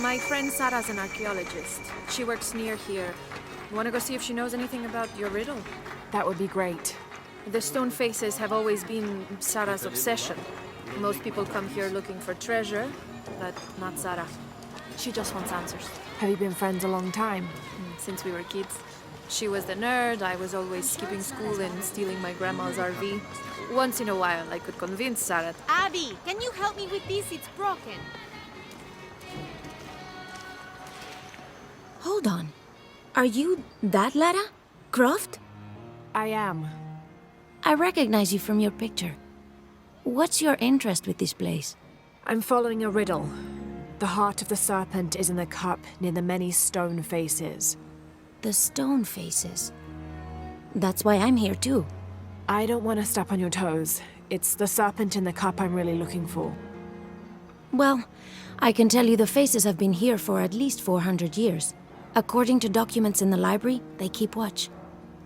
My friend Sarah's an archaeologist. She works near here. Wanna go see if she knows anything about your riddle? That would be great. The stone faces have always been Sarah's obsession. Most people come here looking for treasure, but not Sarah. She just wants answers. Have you been friends a long time? Since we were kids. She was the nerd, I was always skipping school and stealing my grandma's RV. Once in a while, I could convince Sarah. Abby, can you help me with this? It's broken. Hold on. Are you that Lara? Croft? I am. I recognize you from your picture. What's your interest with this place? I'm following a riddle. The heart of the serpent is in the cup near the many stone faces. The stone faces. That's why I'm here too. I don't want to step on your toes. It's the serpent in the cup I'm really looking for. Well, I can tell you the faces have been here for at least 400 years. According to documents in the library, they keep watch.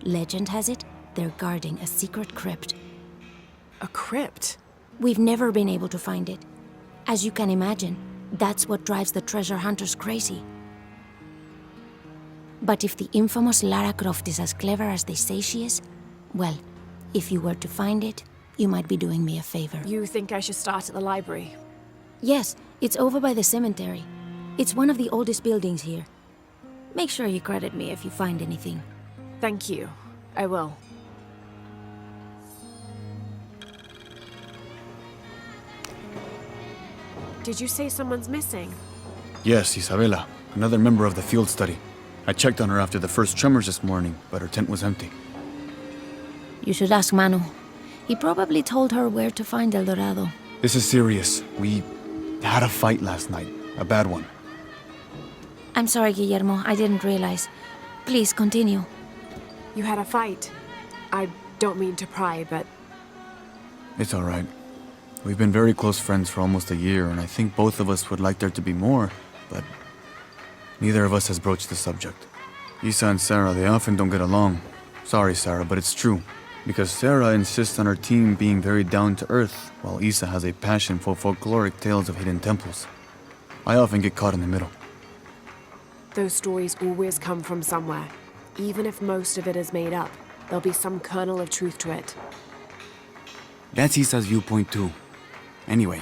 Legend has it, they're guarding a secret crypt. A crypt? We've never been able to find it. As you can imagine, that's what drives the treasure hunters crazy. But if the infamous Lara Croft is as clever as they say she is, well, if you were to find it, you might be doing me a favor. You think I should start at the library? Yes, it's over by the cemetery. It's one of the oldest buildings here. Make sure you credit me if you find anything. Thank you. I will. Did you say someone's missing? Yes, Isabela, another member of the field study. I checked on her after the first tremors this morning, but her tent was empty. You should ask Manu. He probably told her where to find El Dorado. This is serious. We had a fight last night. A bad one. I'm sorry, Guillermo. I didn't realize. Please, continue. You had a fight. I don't mean to pry, but... It's all right. We've been very close friends for almost a year, and I think both of us would like there to be more, but neither of us has broached the subject. Isa and Sarah, they often don't get along. Sorry, Sarah, but it's true. Because Sarah insists on her team being very down-to-earth, while Isa has a passion for folkloric tales of hidden temples. I often get caught in the middle. Those stories always come from somewhere. Even if most of it is made up, there'll be some kernel of truth to it. That's Isa's viewpoint too. Anyway,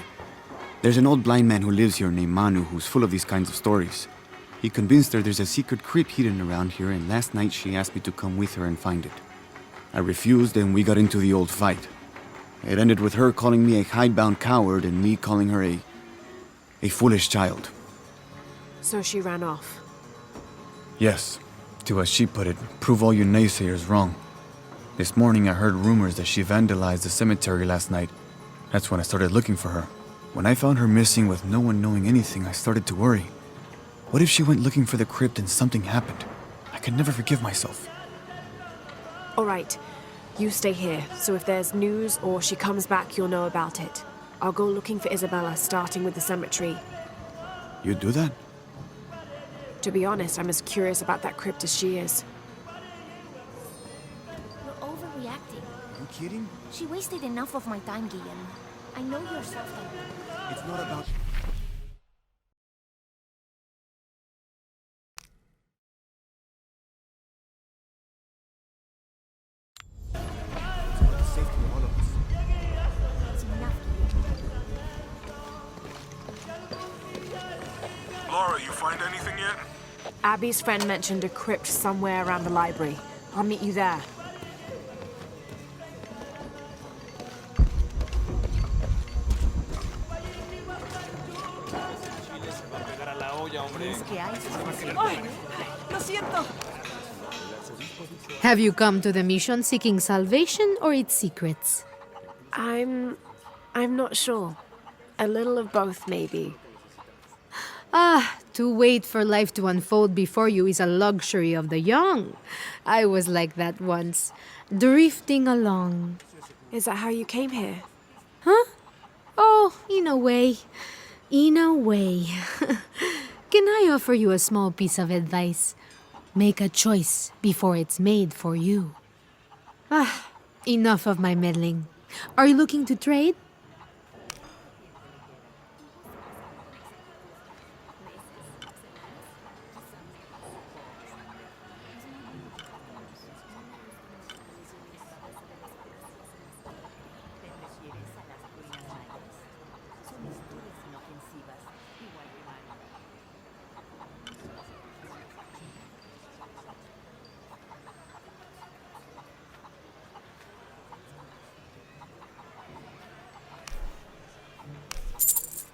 there's an old blind man who lives here named Manu who's full of these kinds of stories. He convinced her there's a secret crypt hidden around here, and last night she asked me to come with her and find it. I refused, and we got into the old fight. It ended with her calling me a hidebound coward and me calling her a foolish child. So she ran off. Yes, to as she put it, prove all you naysayers wrong. This morning I heard rumors that she vandalized the cemetery last night. That's when I started looking for her. When I found her missing with no one knowing anything, I started to worry. What if she went looking for the crypt and something happened? I could never forgive myself. All right, you stay here, so if there's news or she comes back, you'll know about it. I'll go looking for Isabella, starting with the cemetery. You do that? To be honest, I'm as curious about that crypt as she is. You're overreacting. You kidding? She wasted enough of my time, Guillermo. I know you're soft. It's not about... Laura, you find anything yet? Abby's friend mentioned a crypt somewhere around the library. I'll meet you there. Have you come to the mission seeking salvation or its secrets? I'm not sure. A little of both, maybe. To wait for life to unfold before you is a luxury of the young. I was like that once, drifting along. Is that how you came here? Huh? Oh, in a way. In a way. Can I offer you a small piece of advice? Make a choice before it's made for you. Enough of my meddling. Are you looking to trade?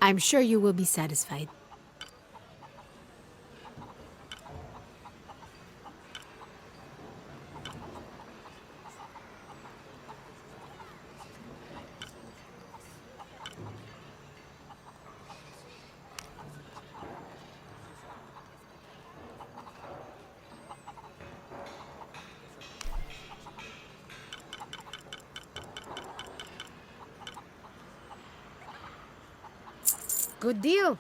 I'm sure you will be satisfied. Good deal.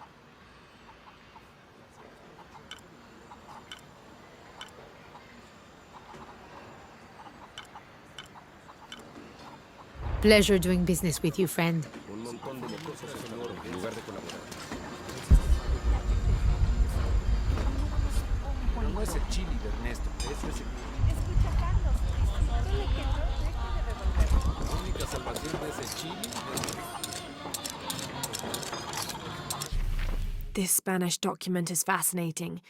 Pleasure doing business with you, friend. This Spanish document is fascinating.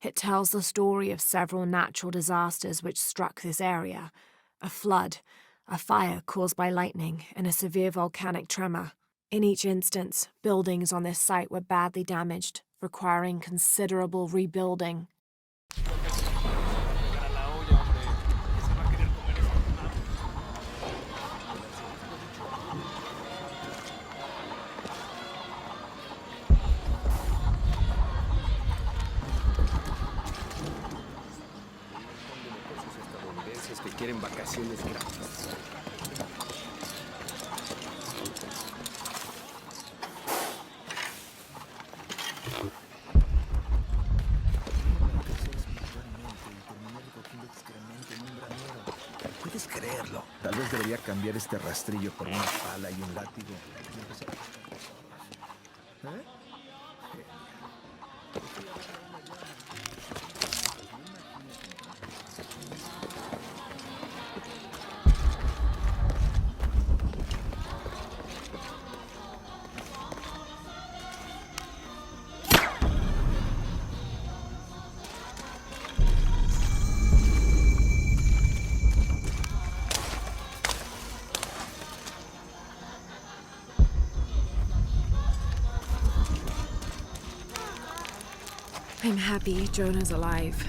It tells the story of several natural disasters which struck this area. A flood, a fire caused by lightning, and a severe volcanic tremor. In each instance, buildings on this site were badly damaged, requiring considerable rebuilding. Que quieren vacaciones gratis. ¿Puedes creerlo? Tal vez debería cambiar este rastrillo por una pala y un látigo. ¿Eh? I'm happy Jonah's alive.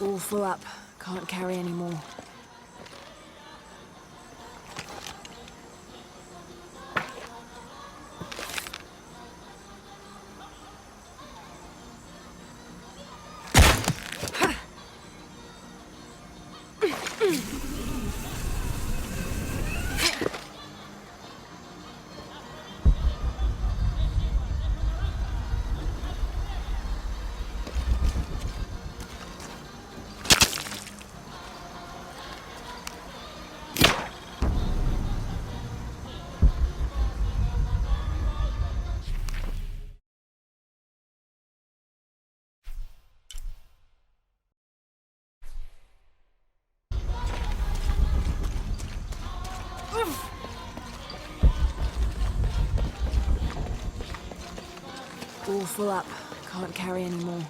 All full up. Can't carry any more. All full up. Can't carry any more.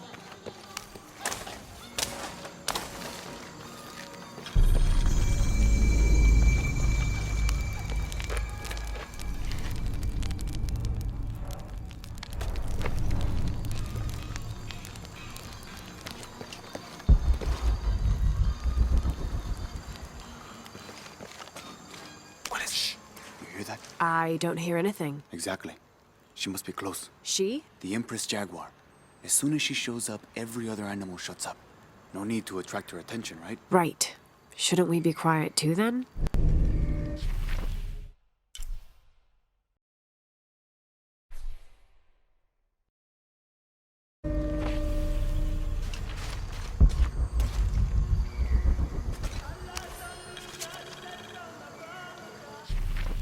What is it? You hear that? I don't hear anything. Exactly. She must be close. She? The Empress Jaguar. As soon as she shows up, every other animal shuts up. No need to attract her attention, right? Right. Shouldn't we be quiet too then?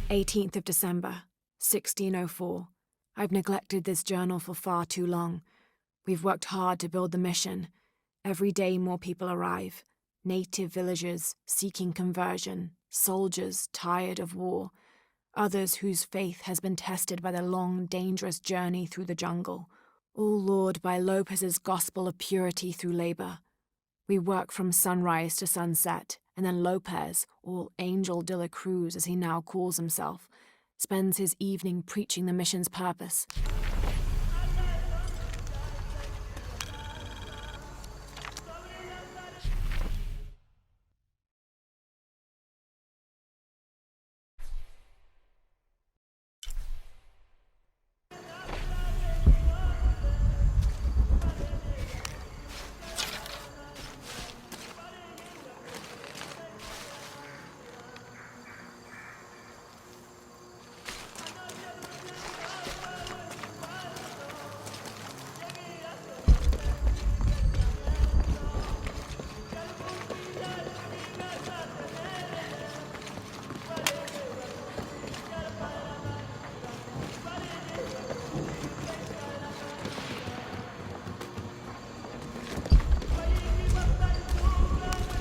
18th of December, 1604. I've neglected this journal for far too long. We've worked hard to build the mission. Every day more people arrive. Native villagers seeking conversion, soldiers tired of war, others whose faith has been tested by the long, dangerous journey through the jungle, all lured by Lopez's gospel of purity through labor. We work from sunrise to sunset, and then Lopez, or Angel de la Cruz as he now calls himself, spends his evening preaching the mission's purpose.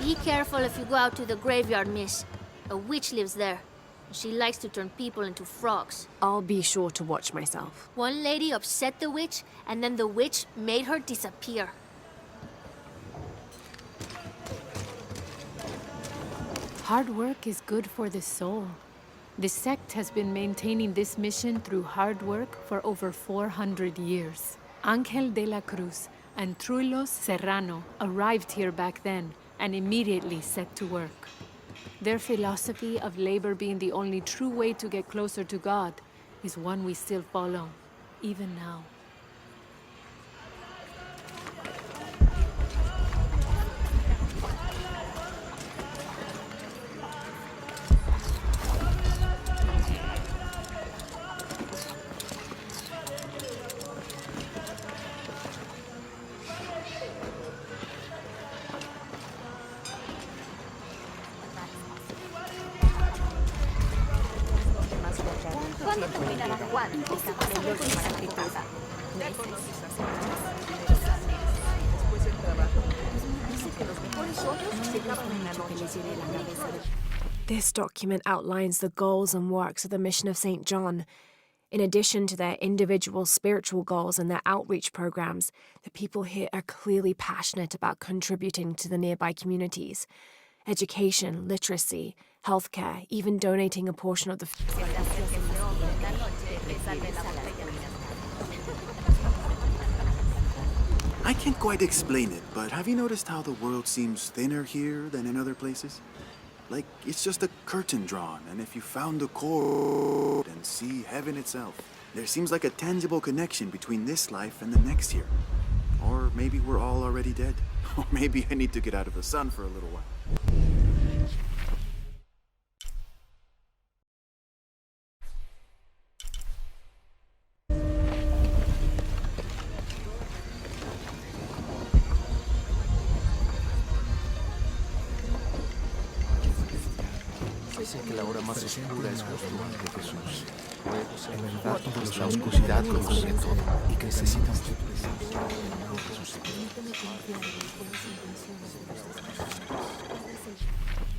Be careful if you go out to the graveyard, miss. A witch lives there. She likes to turn people into frogs. I'll be sure to watch myself. One lady upset the witch, and then the witch made her disappear. Hard work is good for the soul. The sect has been maintaining this mission through hard work for over 400 years. Ángel de la Cruz and Truilos Serrano arrived here back then and immediately set to work. Their philosophy of labor being the only true way to get closer to God is one we still follow, even now. Juan, This document outlines the goals and works of the mission of St. John. In addition to their individual spiritual goals and their outreach programs, the people here are clearly passionate about contributing to the nearby communities. Education, literacy, healthcare, even donating a portion of the... I can't quite explain it, but have you noticed how the world seems thinner here than in other places? Like, it's just a curtain drawn, and if you found the cord and see heaven itself, there seems like a tangible connection between this life and the next here. Or maybe we're all already dead. Or maybe I need to get out of the sun for a little while. Dicen que la hora más oscura es justo antes de Jesús. En verdad, pues la oscuridad conoce todo y que necesitamos tu presencia.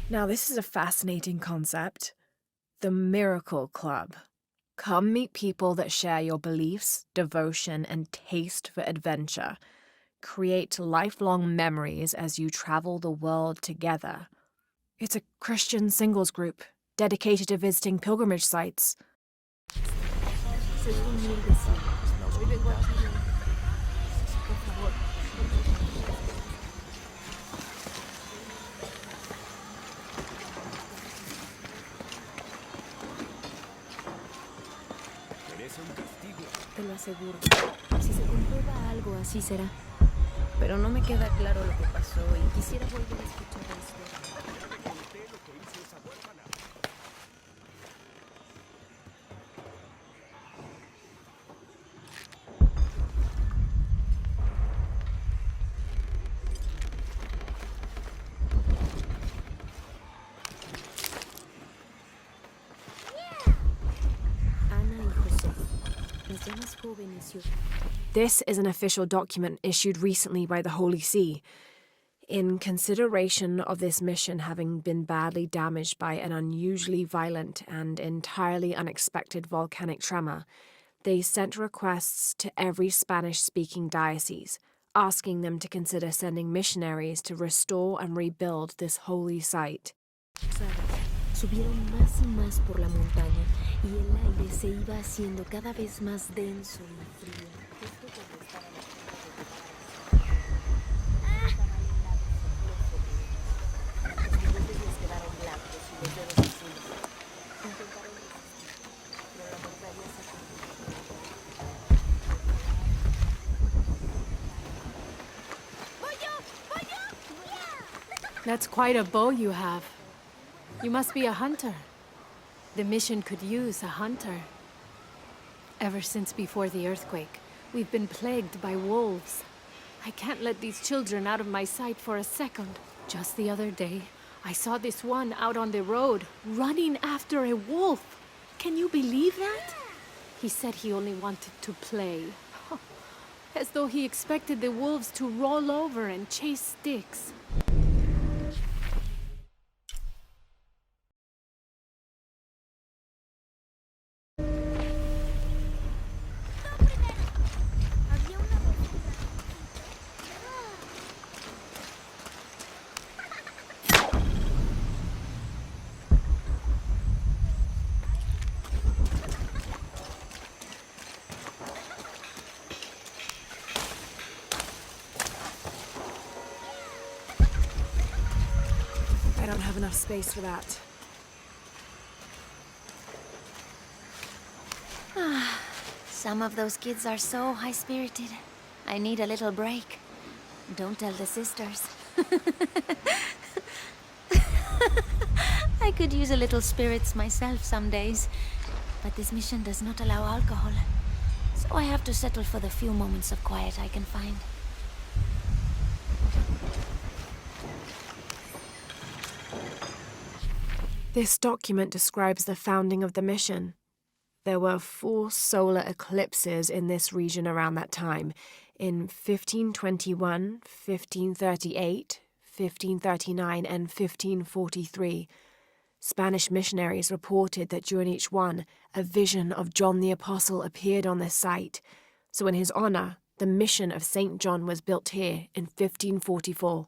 Now, this is a fascinating concept. The Miracle Club. Come meet people that share your beliefs, devotion, and taste for adventure. Create lifelong memories as you travel the world together. It's a Christian singles group dedicated to visiting pilgrimage sites. Te lo aseguro. Si se comprueba algo, así será. Pero no me queda claro lo que pasó y quisiera volver a escuchar la historia. This is an official document issued recently by the Holy See. In consideration of this mission having been badly damaged by an unusually violent and entirely unexpected volcanic tremor, they sent requests to every Spanish-speaking diocese, asking them to consider sending missionaries to restore and rebuild this holy site. Subieron más y más por la montaña y el aire se iba haciendo cada vez más denso y frío. That's quite a bow you have. You must be a hunter. The mission could use a hunter. Ever since before the earthquake, we've been plagued by wolves. I can't let these children out of my sight for a second. Just the other day, I saw this one out on the road, running after a wolf. Can you believe that? He said he only wanted to play. As though he expected the wolves to roll over and chase sticks. I don't have enough space for that. Some of those kids are so high-spirited. I need a little break. Don't tell the sisters. I could use a little spirits myself some days, but this mission does not allow alcohol. So I have to settle for the few moments of quiet I can find. This document describes the founding of the mission. There were 4 solar eclipses in this region around that time, in 1521, 1538, 1539, and 1543. Spanish missionaries reported that during each one, a vision of John the Apostle appeared on the site. So in his honor, the mission of St. John was built here in 1544.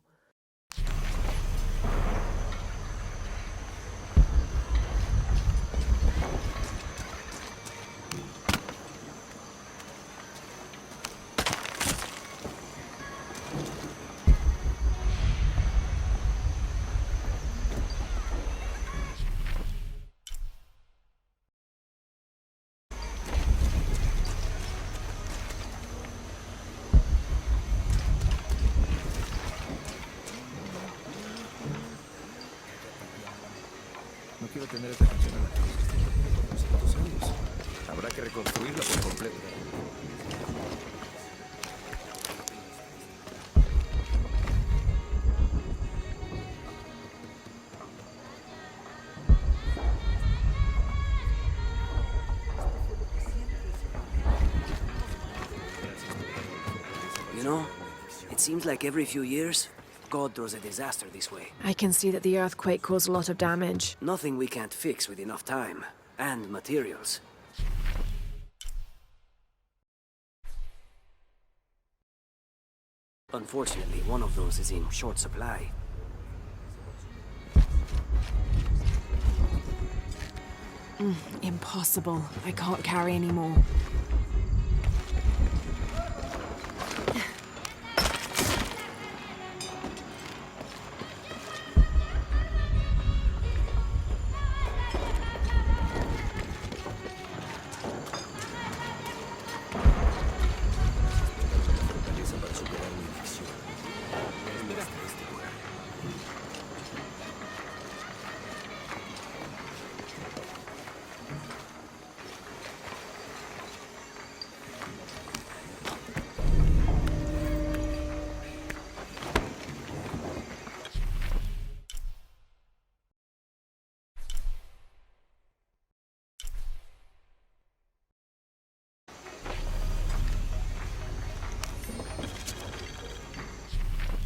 No quiero tener esta canción en la cabeza. Por 200 años. Habrá que reconstruirla por completo. You know, it seems like every few years, God throws a disaster this way. I can see that the earthquake caused a lot of damage. Nothing we can't fix with enough time and materials. Unfortunately, one of those is in short supply. Impossible. I can't carry any more.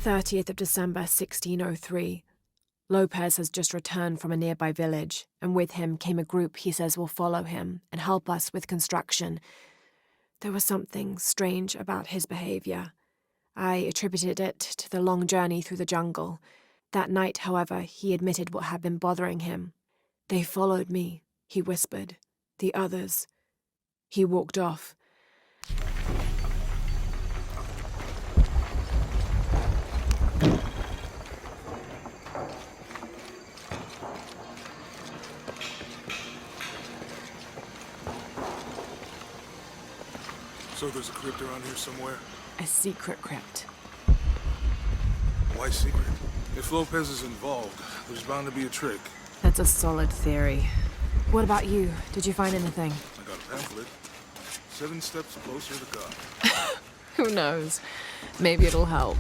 30th of December 1603. Lopez has just returned from a nearby village, and with him came a group he says will follow him and help us with construction. There was something strange about his behavior. I attributed it to the long journey through the jungle. That night, however, he admitted what had been bothering him. "They followed me," he whispered. "The others." He walked off. So there's a crypt around here somewhere? A secret crypt. Why secret? If Lopez is involved, there's bound to be a trick. That's a solid theory. What about you? Did you find anything? I got a pamphlet. 7 steps closer to God. Who knows? Maybe it'll help.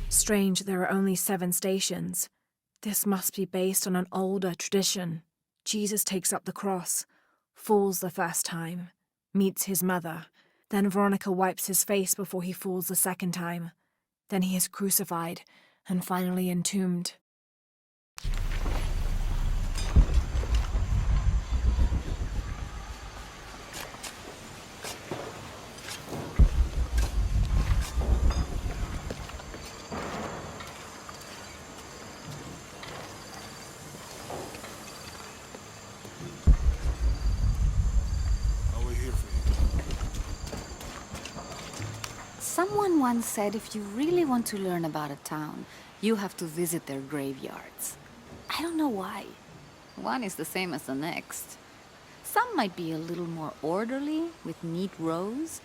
Strange there are only 7 stations. This must be based on an older tradition. Jesus takes up the cross, falls the first time, meets his mother. Then Veronica wipes his face before he falls the second time. Then he is crucified and finally entombed. Someone once said if you really want to learn about a town, you have to visit their graveyards. I don't know why. One is the same as the next. Some might be a little more orderly, with neat rows,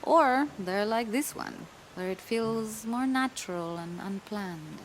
or they're like this one, where it feels more natural and unplanned.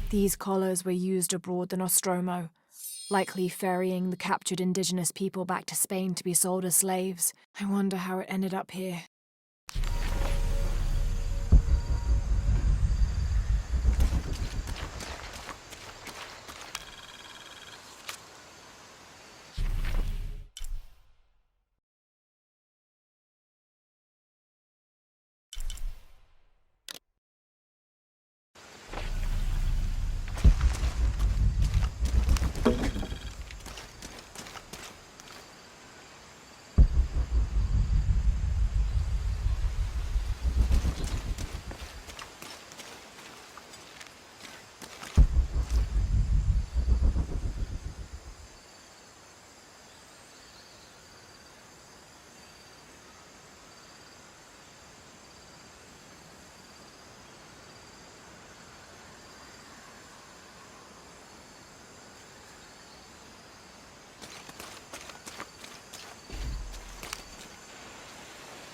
These collars were used abroad the Nostromo, likely ferrying the captured indigenous people back to Spain to be sold as slaves. I wonder how it ended up here.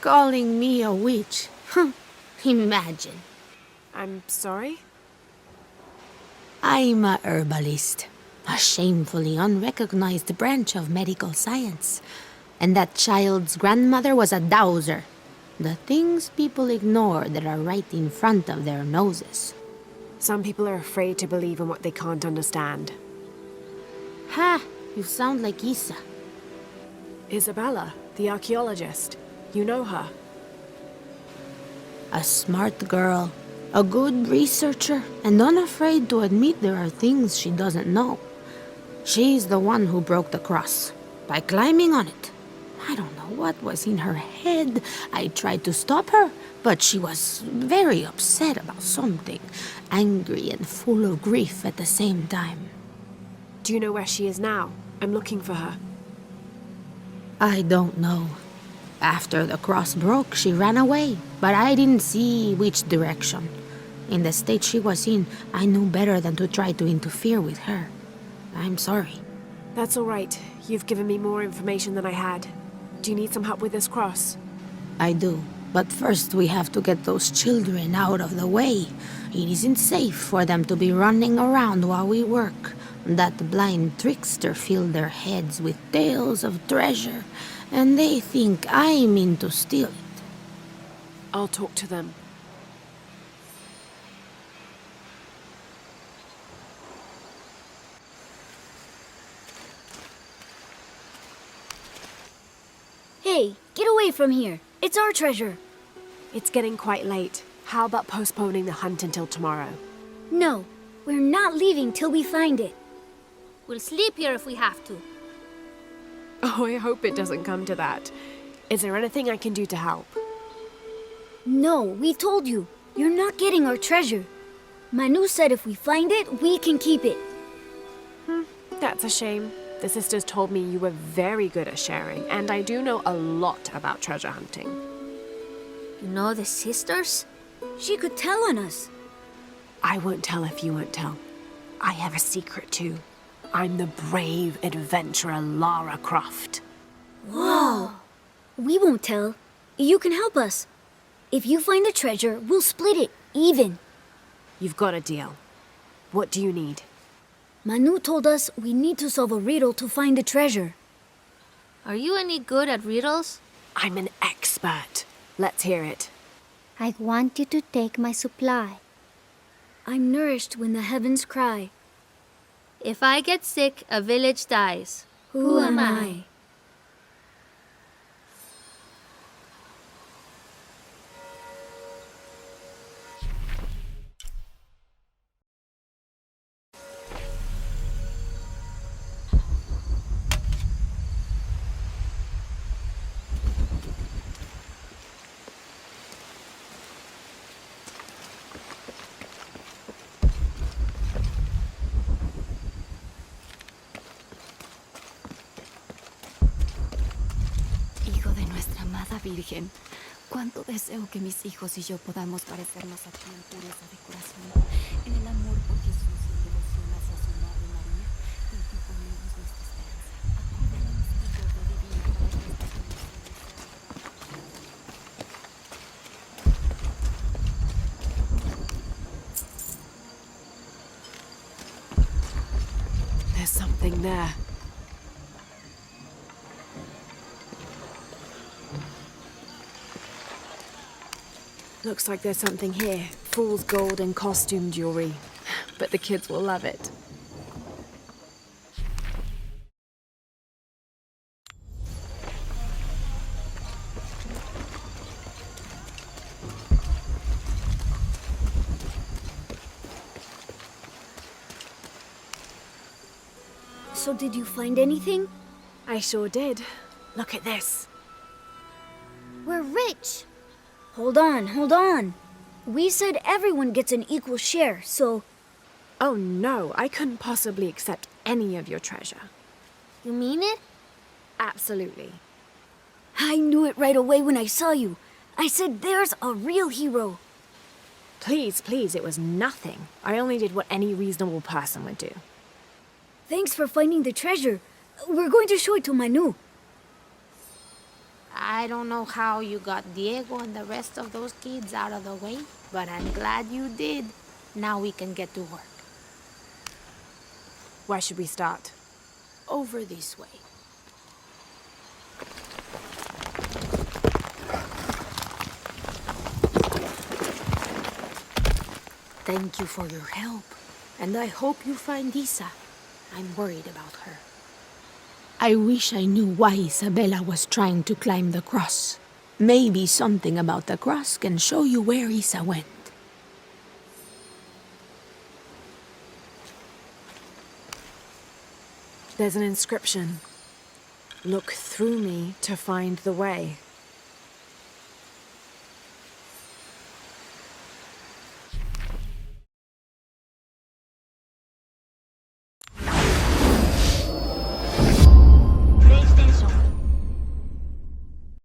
Calling me a witch? Imagine. I'm sorry? I'm a herbalist, a shamefully unrecognized branch of medical science. And that child's grandmother was a dowser. The things people ignore that are right in front of their noses. Some people are afraid to believe in what they can't understand. Ha! You sound like Isa. Isabella, the archaeologist. You know her. A smart girl, a good researcher, and unafraid to admit there are things she doesn't know. She's the one who broke the cross, by climbing on it. I don't know what was in her head. I tried to stop her, but she was very upset about something, angry and full of grief at the same time. Do you know where she is now? I'm looking for her. I don't know. After the cross broke, she ran away, but I didn't see which direction. In the state she was in, I knew better than to try to interfere with her. I'm sorry. That's all right. You've given me more information than I had. Do you need some help with this cross? I do. But first we have to get those children out of the way. It isn't safe for them to be running around while we work. That blind trickster filled their heads with tales of treasure, and they think I mean to steal it. I'll talk to them. Hey, get away from here. It's our treasure. It's getting quite late. How about postponing the hunt until tomorrow? No, we're not leaving till we find it. We'll sleep here if we have to. Oh, I hope it doesn't come to that. Is there anything I can do to help? No, we told you. You're not getting our treasure. Manu said if we find it, we can keep it. That's a shame. The sisters told me you were very good at sharing, and I do know a lot about treasure hunting. You know the sisters? She could tell on us. I won't tell if you won't tell. I have a secret too. I'm the brave adventurer Lara Croft. Whoa! We won't tell. You can help us. If you find the treasure, we'll split it, even. You've got a deal. What do you need? Manu told us we need to solve a riddle to find the treasure. Are you any good at riddles? I'm an expert. Let's hear it. I want you to take my supply. I'm nourished when the heavens cry. If I get sick, a village dies. Who am I? Hijo de nuestra amada Virgen, cuánto deseo que mis hijos y yo podamos parecernos a ti en pureza de corazón, en el amor por Jesús y en devoción hacia su Madre María, en ti ponemos nuestra esperanza. Acuérdale misericordia divina para que estas bendiciones. There's something there. Looks like there's something here. Fool's gold and costume jewelry. But the kids will love it. So did you find anything? I sure did. Look at this. We're rich. Hold on, hold on. We said everyone gets an equal share, so... Oh no, I couldn't possibly accept any of your treasure. You mean it? Absolutely. I knew it right away when I saw you. I said there's a real hero. Please, please, it was nothing. I only did what any reasonable person would do. Thanks for finding the treasure. We're going to show it to Manu. I don't know how you got Diego and the rest of those kids out of the way, but I'm glad you did. Now we can get to work. Where should we start? Over this way. Thank you for your help, and I hope you find Isa. I'm worried about her. I wish I knew why Isabella was trying to climb the cross. Maybe something about the cross can show you where Isa went. There's an inscription. Look through me to find the way.